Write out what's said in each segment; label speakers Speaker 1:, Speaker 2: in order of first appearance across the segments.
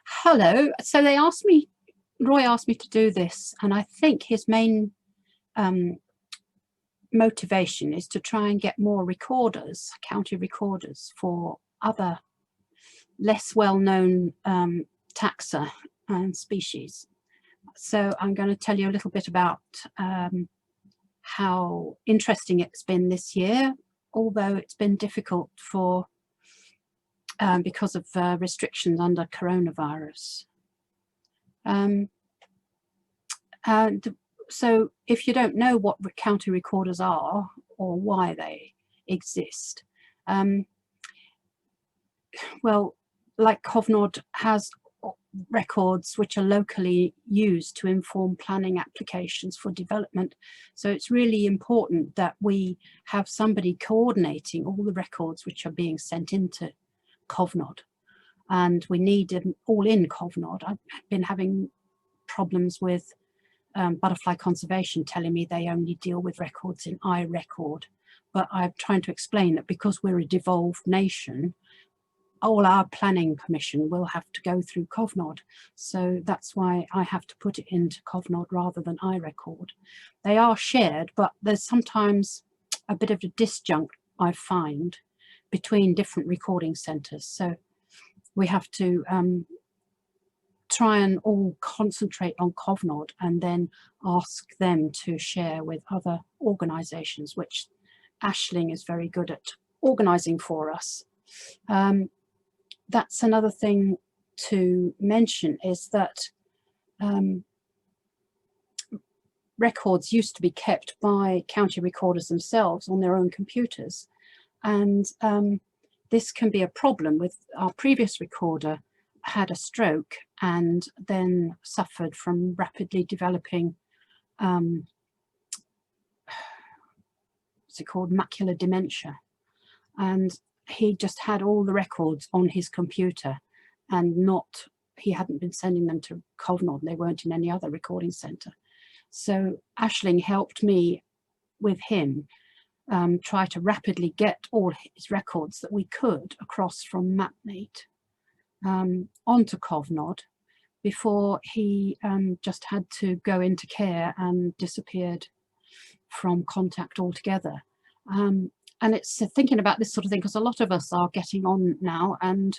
Speaker 1: Hello. So Roy asked me to do this, and I think his main motivation is to try and get more recorders, county recorders, for other less well-known taxa and species. So I'm going to tell you a little bit about how interesting it's been this year, although it's been difficult for because of restrictions under coronavirus. And so if you don't know what county recorders are or why they exist, well, like Cofnod has records which are locally used to inform planning applications for development. So it's really important that we have somebody coordinating all the records which are being sent into Cofnod. And we need them all in Cofnod. I've been having problems with Butterfly Conservation telling me they only deal with records in iRecord. But I'm trying to explain that because we're a devolved nation, all our planning permission will have to go through Cofnod. So that's why I have to put it into Cofnod rather than iRecord. They are shared, but there's sometimes a bit of a disjunct, I find, between different recording centres. So we have to try and all concentrate on Cofnod and then ask them to share with other organisations, which Ashling is very good at organising for us. That's another thing to mention, is that records used to be kept by county recorders themselves on their own computers, and this can be a problem. With our previous recorder had a stroke and then suffered from rapidly developing what's it called, macular dementia, and he just had all the records on his computer and he hadn't been sending them to Cofnod. They weren't in any other recording centre. So Ashling helped me with him try to rapidly get all his records that we could across from MapMate onto Cofnod before he just had to go into care and disappeared from contact altogether. And it's thinking about this sort of thing, because a lot of us are getting on now, and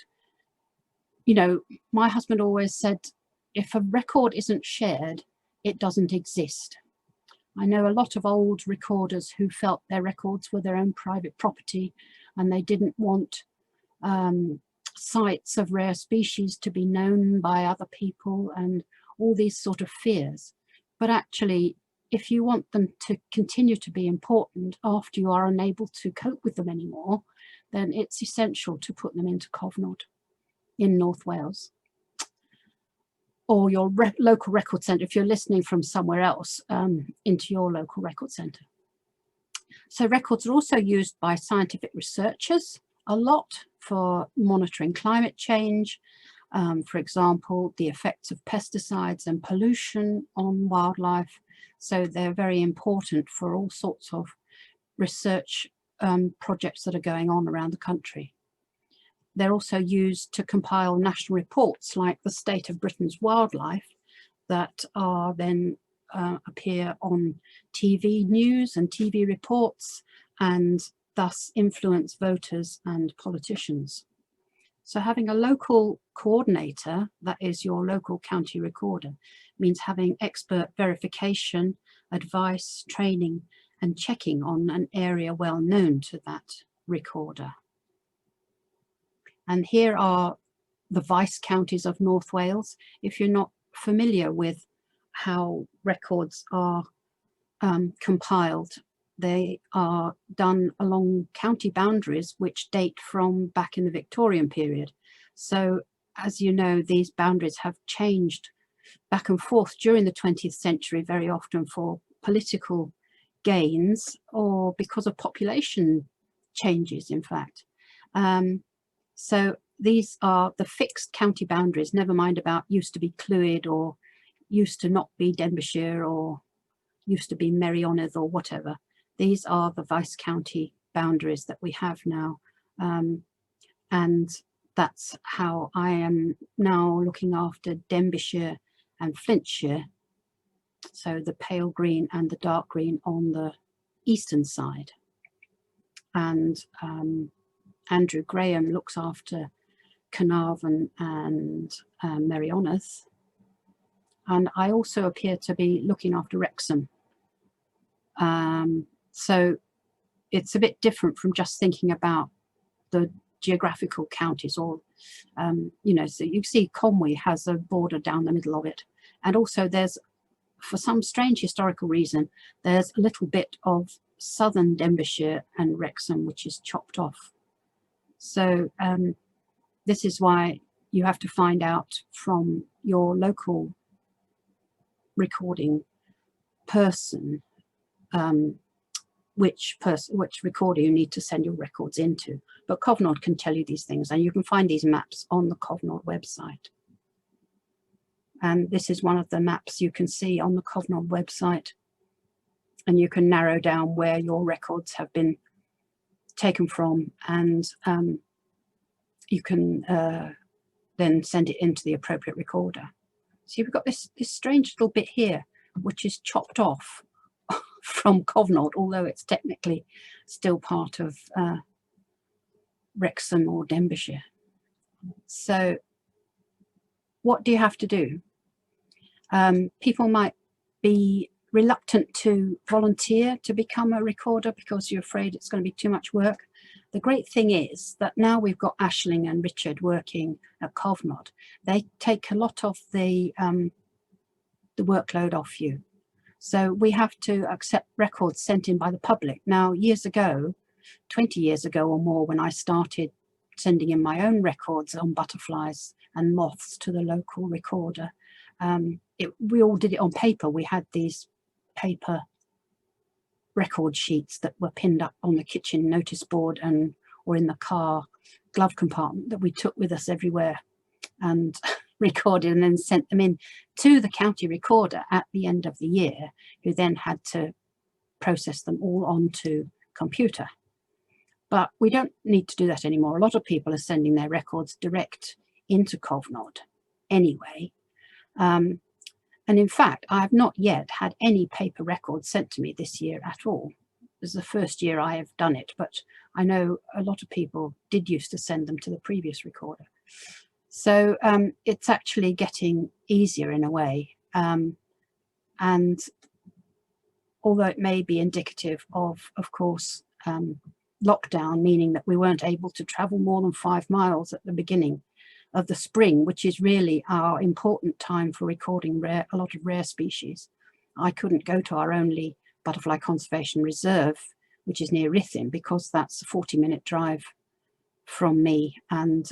Speaker 1: you know, my husband always said, if a record isn't shared, it doesn't exist. I know a lot of old recorders who felt their records were their own private property and they didn't want sites of rare species to be known by other people and all these sort of fears. But actually, if you want them to continue to be important after you are unable to cope with them anymore, then it's essential to put them into Cofnod in North Wales, or your local record centre, if you're listening from somewhere else, into your local record centre. So records are also used by scientific researchers a lot for monitoring climate change, for example, the effects of pesticides and pollution on wildlife. So they're very important for all sorts of research projects that are going on around the country. They're also used to compile national reports like the State of Britain's Wildlife that are then appear on TV news and TV reports, and thus influence voters and politicians. So having a local coordinator, that is your local county recorder, means having expert verification, advice, training and checking on an area well known to that recorder. And here are the vice counties of North Wales. If you're not familiar with how records are compiled, they are done along county boundaries which date from back in the Victorian period. So as you know, these boundaries have changed back and forth during the 20th century, very often for political gains or because of population changes, in fact. So these are the fixed county boundaries, never mind about used to be Clwyd or used to not be Denbighshire or used to be Meirionydd or whatever. These are the vice county boundaries that we have now. And that's how I am now looking after Denbighshire and Flintshire, so the pale green and the dark green on the eastern side. And Andrew Graham looks after Carnarvon and Merioneth. And I also appear to be looking after Wrexham. So it's a bit different from just thinking about the geographical counties, or you know, so you see Conwy has a border down the middle of it, and also there's, for some strange historical reason, there's a little bit of southern Denbighshire and Wrexham which is chopped off. So this is why you have to find out from your local recording person which recorder you need to send your records into. But Cofnod can tell you these things, and you can find these maps on the Cofnod website. And this is one of the maps you can see on the Cofnod website, and you can narrow down where your records have been taken from, and you can then send it into the appropriate recorder. See, we've got this strange little bit here which is chopped off from Cofnod, although it's technically still part of Wrexham or Denbighshire. So what do you have to do? People might be reluctant to volunteer to become a recorder because you're afraid it's going to be too much work. The great thing is that now we've got Aisling and Richard working at Cofnod. They take a lot of the workload off you. So we have to accept records sent in by the public. Now, years ago, 20 years ago or more, when I started sending in my own records on butterflies and moths to the local recorder, we all did it on paper. We had these paper record sheets that were pinned up on the kitchen notice board or in the car glove compartment that we took with us everywhere, and recorded and then sent them in to the county recorder at the end of the year, who then had to process them all onto computer. But we don't need to do that anymore. A lot of people are sending their records direct into Cofnod anyway. And in fact, I have not yet had any paper records sent to me this year at all. This is the first year I have done it, but I know a lot of people did used to send them to the previous recorder. So it's actually getting easier in a way. And although it may be indicative of course, lockdown, meaning that we weren't able to travel more than 5 miles at the beginning of the spring, which is really our important time for recording a lot of rare species. I couldn't go to our only butterfly conservation reserve, which is near Ruthin, because that's a 40-minute drive from me, and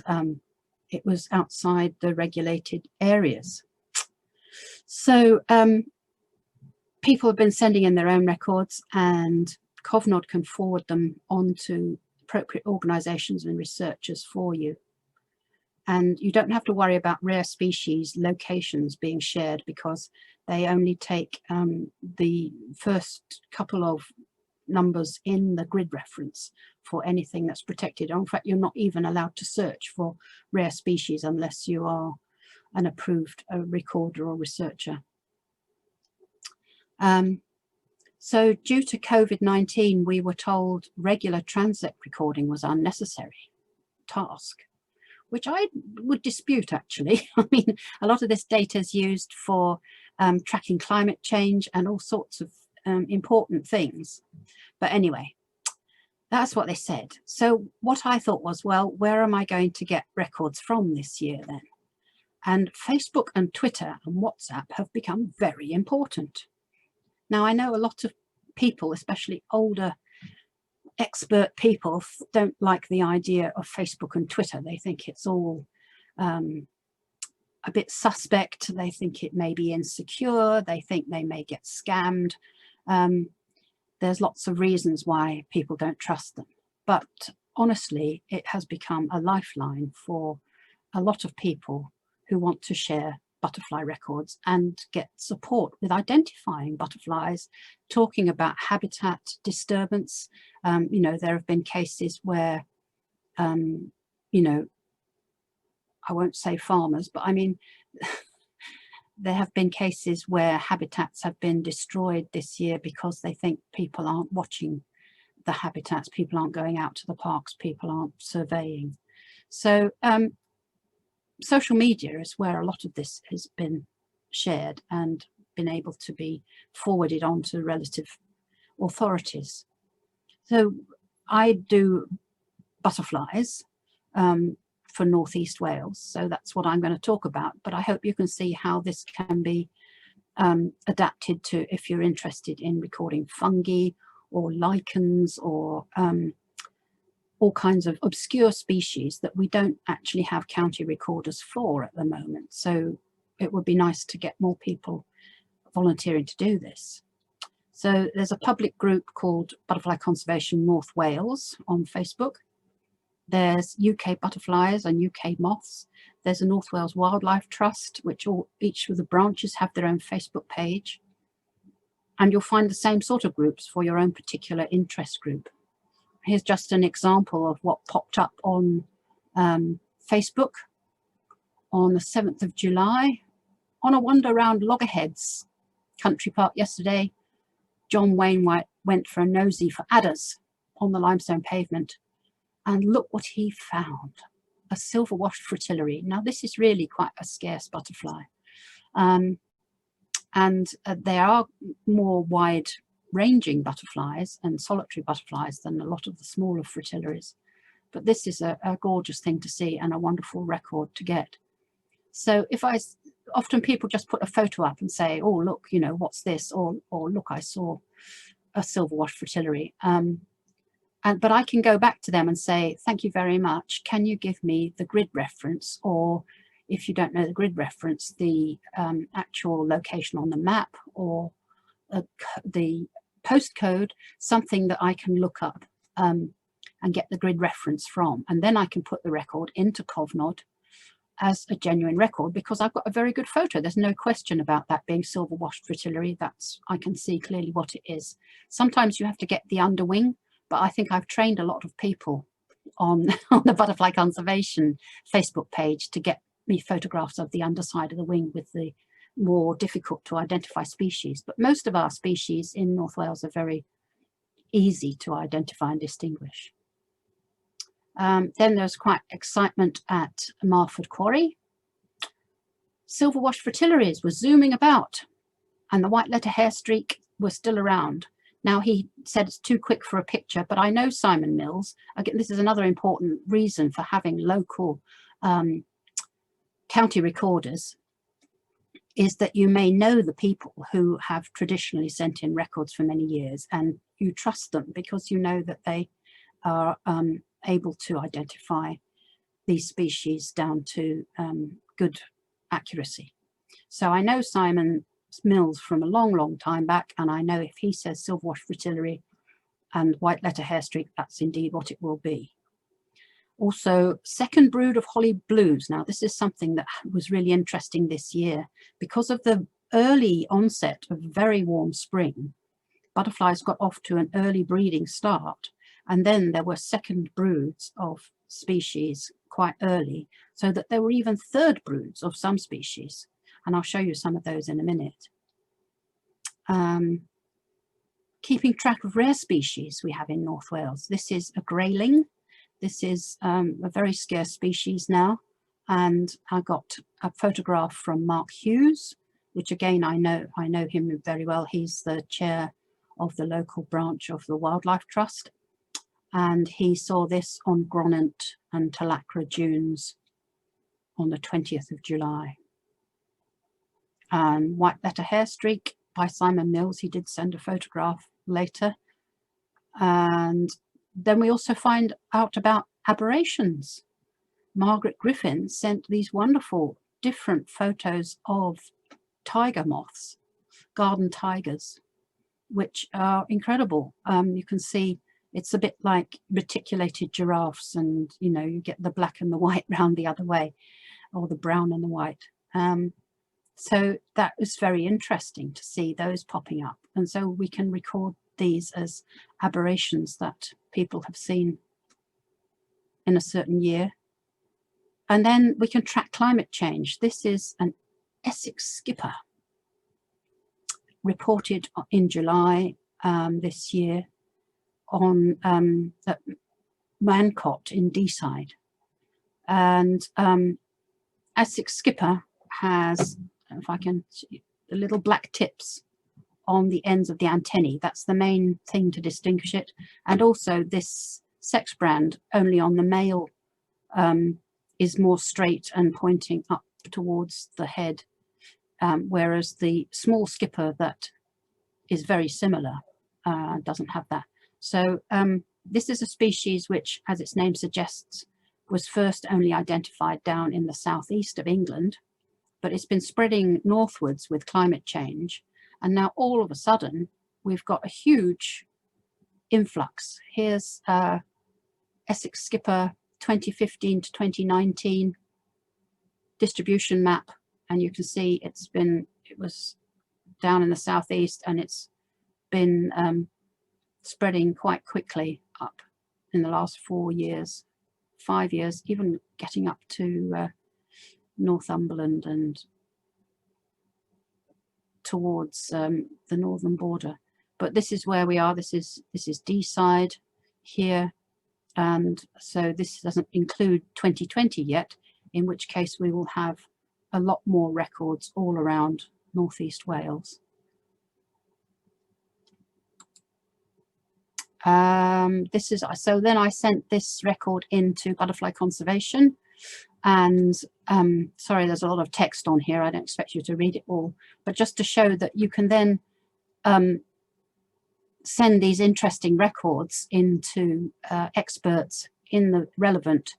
Speaker 1: it was outside the regulated areas. So people have been sending in their own records, and Cofnod can forward them on to appropriate organisations and researchers for you. And you don't have to worry about rare species locations being shared, because they only take the first couple of numbers in the grid reference for anything that's protected. In fact, you're not even allowed to search for rare species unless you are an approved recorder or researcher. So due to COVID-19, we were told regular transect recording was an unnecessary task, which I would dispute actually. I mean, a lot of this data is used for tracking climate change and all sorts of important things. But anyway, that's what they said. So what I thought was, well, where am I going to get records from this year then? And Facebook and Twitter and WhatsApp have become very important. Now, I know a lot of people, especially older expert people, don't like the idea of Facebook and Twitter. They think it's all a bit suspect. They think it may be insecure. They think they may get scammed. There's lots of reasons why people don't trust them. But honestly, it has become a lifeline for a lot of people who want to share butterfly records and get support with identifying butterflies, talking about habitat disturbance. You know, there have been cases where, you know, I won't say farmers, but I mean, there have been cases where habitats have been destroyed this year because they think people aren't watching the habitats, people aren't going out to the parks, people aren't surveying. So social media is where a lot of this has been shared and been able to be forwarded on to relative authorities. So I do butterflies for North East Wales, so that's what I'm going to talk about, but I hope you can see how this can be adapted to if you're interested in recording fungi or lichens or all kinds of obscure species that we don't actually have county recorders for at the moment. So it would be nice to get more people volunteering to do this. So there's a public group called Butterfly Conservation North Wales on Facebook. There's UK butterflies and UK moths. There's a North Wales Wildlife Trust, which each of the branches have their own Facebook page. And you'll find the same sort of groups for your own particular interest group. Here's just an example of what popped up on Facebook on the 7th of July. On a wander around Loggerheads Country Park yesterday, John Wainwright went for a nosy for adders on the limestone pavement. And look what he found, a silver-washed fritillary. Now this is really quite a scarce butterfly. They are more wide-ranging butterflies and solitary butterflies than a lot of the smaller fritillaries. But this is a gorgeous thing to see and a wonderful record to get. So often people just put a photo up and say, oh, look, you know, what's this? Or look, I saw a silver-washed fritillary. But I can go back to them and say, thank you very much. Can you give me the grid reference? Or if you don't know the grid reference, the actual location on the map or the postcode, something that I can look up and get the grid reference from. And then I can put the record into Cofnod as a genuine record because I've got a very good photo. There's no question about that being silver washed fritillary. I can see clearly what it is. Sometimes you have to get the underwing, but I think I've trained a lot of people on the Butterfly Conservation Facebook page to get me photographs of the underside of the wing with the more difficult to identify species. But most of our species in North Wales are very easy to identify and distinguish. Then there's quite excitement at Marford Quarry. Silver washed fritillaries were zooming about and the white letter hairstreak were still around. Now he said it's too quick for a picture, but I know Simon Mills. Again, this is another important reason for having local county recorders, is that you may know the people who have traditionally sent in records for many years and you trust them because you know that they are able to identify these species down to good accuracy. So I know Simon Mills from a long time back, and I know if he says silver wash fritillary and white letter hairstreak, that's indeed what it will be. Also, second brood of holly blues. Now this is something that was really interesting this year because of the early onset of very warm spring. Butterflies got off to an early breeding start, and then there were second broods of species quite early, so that there were even third broods of some species. And I'll show you some of those in a minute. Keeping track of rare species we have in North Wales. This is a grayling. This is a very scarce species now. And I got a photograph from Mark Hughes, which again, I know him very well. He's the chair of the local branch of the Wildlife Trust. And he saw this on Gronant and Talacra dunes on the 20th of July. And white letter hairstreak by Simon Mills. He did send a photograph later. And then we also find out about aberrations. Margaret Griffin sent these wonderful different photos of tiger moths, garden tigers, which are incredible. You can see it's a bit like reticulated giraffes, and you know, you get the black and the white round the other way, or the brown and the white. So that was very interesting to see those popping up. And so we can record these as aberrations that people have seen in a certain year. And then we can track climate change. This is an Essex skipper reported in July this year on at Mancott in Deeside. And Essex skipper has, if I can see, the little black tips on the ends of the antennae. That's the main thing to distinguish it. And also this sex brand only on the male is more straight and pointing up towards the head, whereas the small skipper that is very similar doesn't have that. So this is a species which, as its name suggests, was first only identified down in the southeast of England, but it's been spreading northwards with climate change. And now all of a sudden, we've got a huge influx. Here's Essex skipper 2015 to 2019 distribution map. And you can see it was down in the southeast, and it's been spreading quite quickly up in the last 4 years, 5 years, even getting up to Northumberland and towards the northern border. But this is where we are. This is Deeside here, and so this doesn't include 2020 yet, in which case we will have a lot more records all around northeast Wales. So then I sent this record into Butterfly Conservation, and sorry, there's a lot of text on here. I don't expect you to read it all, but just to show that you can then send these interesting records into experts in the relevant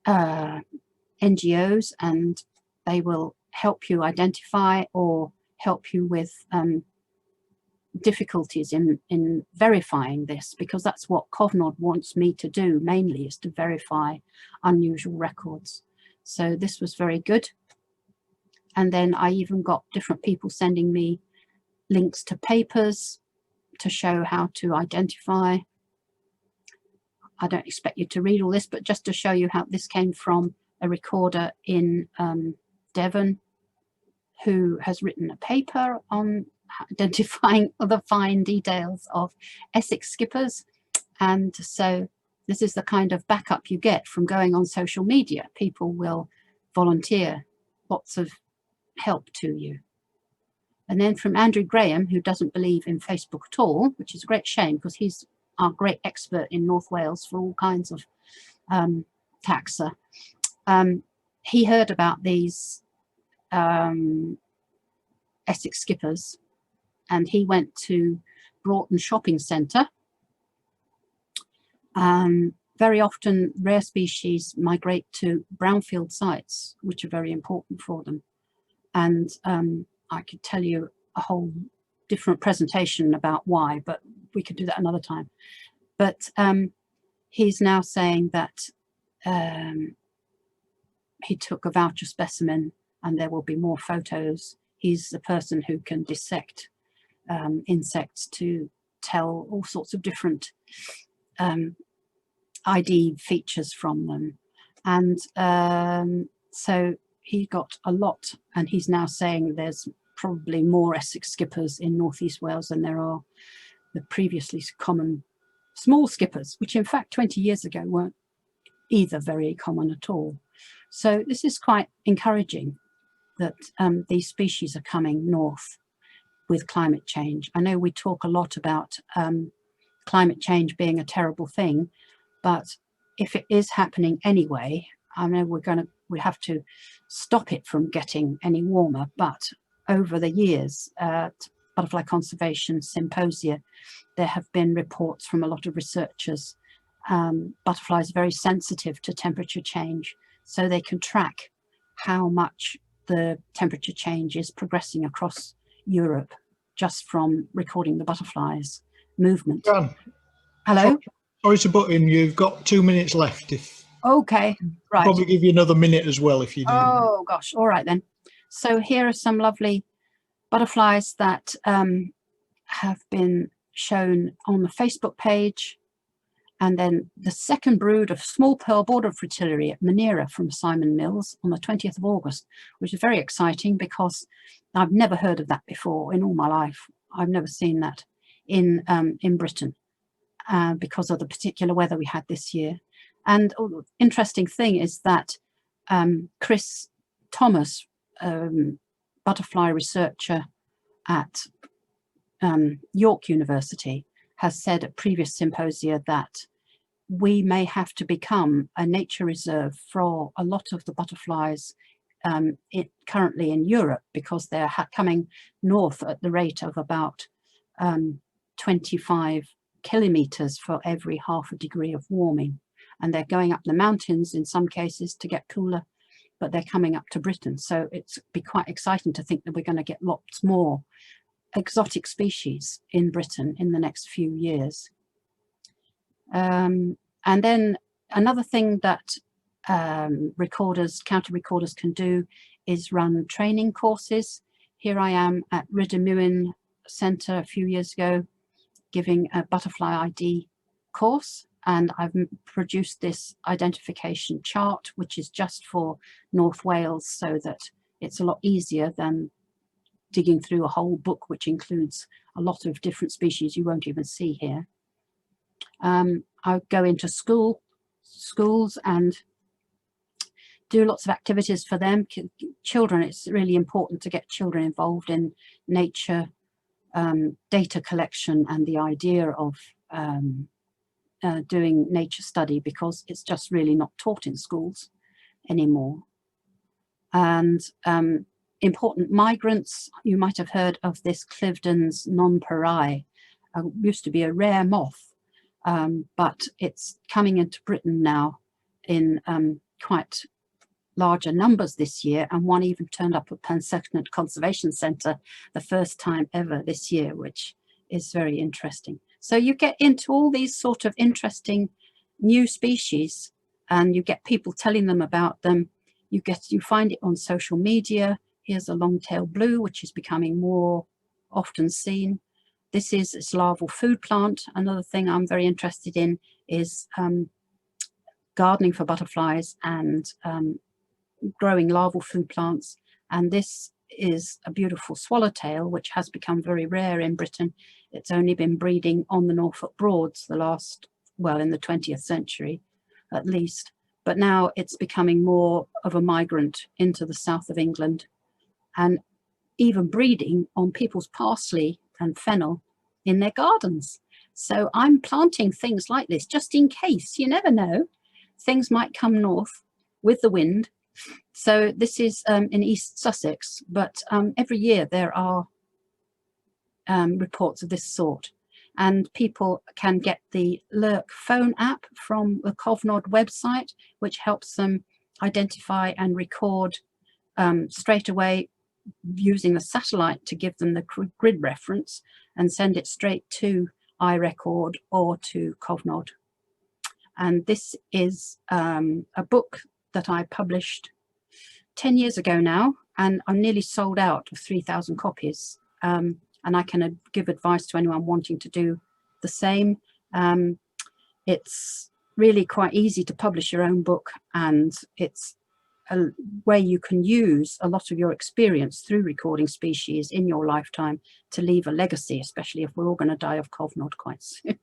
Speaker 1: NGOs, and they will help you identify or help you with difficulties in verifying this, because that's what Cofnod wants me to do mainly, is to verify unusual records. So this was very good. And then I even got different people sending me links to papers to show how to identify. I don't expect you to read all this, but just to show you how this came from a recorder in Devon, who has written a paper on identifying the fine details of Essex skippers. And so this is the kind of backup you get from going on social media. People will volunteer lots of help to you. And then from Andrew Graham, who doesn't believe in Facebook at all, which is a great shame, because he's our great expert in North Wales for all kinds of taxa. He heard about these Essex skippers, and he went to Broughton Shopping Centre. Very often rare species migrate to brownfield sites, which are very important for them. And I could tell you a whole different presentation about why, but we could do that another time. But he's now saying that he took a voucher specimen, and there will be more photos. He's the person who can dissect insects to tell all sorts of different ID features from them. And so he got a lot, and he's now saying there's probably more Essex skippers in northeast Wales than there are the previously common small skippers, which in fact 20 years ago weren't either very common at all. So this is quite encouraging that these species are coming north with climate change. I know we talk a lot about climate change being a terrible thing, but if it is happening anyway, I know we have to stop it from getting any warmer. But over the years at Butterfly Conservation Symposia, there have been reports from a lot of researchers. Butterflies are very sensitive to temperature change, so they can track how much the temperature change is progressing across Europe just from recording the butterflies' movement.
Speaker 2: Jan,
Speaker 1: hello?
Speaker 2: Sorry to butt in, you've got 2 minutes left.
Speaker 1: Okay, right.
Speaker 2: Probably give you another minute as well if you need.
Speaker 1: Oh gosh, all right then. So here are some lovely butterflies that have been shown on the Facebook page. And then the second brood of small pearl border fritillary at Maneira from Simon Mills on the 20th of August, which is very exciting because I've never heard of that before in all my life. I've never seen that in Britain because of the particular weather we had this year. And the interesting thing is that Chris Thomas, butterfly researcher at York University, has said at previous symposia that we may have to become a nature reserve for a lot of the butterflies currently in Europe, because they're coming north at the rate of about 25 kilometers for every half a degree of warming. And they're going up the mountains in some cases to get cooler, but they're coming up to Britain. So it's be quite exciting to think that we're going to get lots more exotic species in Britain in the next few years. And then another thing that county recorders can do is run training courses. Here I am at Ridamuin Centre a few years ago giving a butterfly ID course, and I've produced this identification chart, which is just for North Wales, so that it's a lot easier than digging through a whole book which includes a lot of different species you won't even see here. I go into schools and do lots of activities for them. Children, it's really important to get children involved in nature, data collection, and the idea of doing nature study, because it's just really not taught in schools anymore. And important migrants, you might have heard of this Clivden's nonpareil, used to be a rare moth, but it's coming into Britain now in quite larger numbers this year, and one even turned up at Pensecnet Conservation Centre the first time ever this year, which is very interesting. So you get into all these sort of interesting new species, and you get people telling them about them. You find it on social media. Here's a long-tailed blue, which is becoming more often seen. This is its larval food plant. Another thing I'm very interested in is gardening for butterflies and growing larval food plants. And this is a beautiful swallowtail, which has become very rare in Britain. It's only been breeding on the Norfolk Broads in the 20th century at least. But now it's becoming more of a migrant into the south of England, and even breeding on people's parsley and fennel in their gardens. So I'm planting things like this just in case. You never know. Things might come north with the wind. So this is in East Sussex, but every year there are reports of this sort. And people can get the Lurk phone app from the Cofnod website, which helps them identify and record straight away using the satellite to give them the grid reference and send it straight to iRecord or to Cofnod. And this is a book that I published 10 years ago now, and I'm nearly sold out of 3,000 copies. And I can give advice to anyone wanting to do the same. It's really quite easy to publish your own book, and it's a way you can use a lot of your experience through recording species in your lifetime to leave a legacy, especially if we're all going to die of Cofnod quite soon.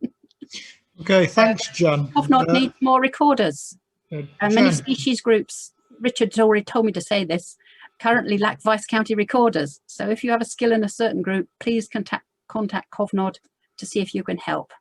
Speaker 2: Okay, thanks, Jan.
Speaker 1: Cofnod needs more recorders. And many
Speaker 2: Jan,
Speaker 1: species groups, Richard's already told me to say this, currently lack Vice County recorders. So if you have a skill in a certain group, please contact Cofnod to see if you can help.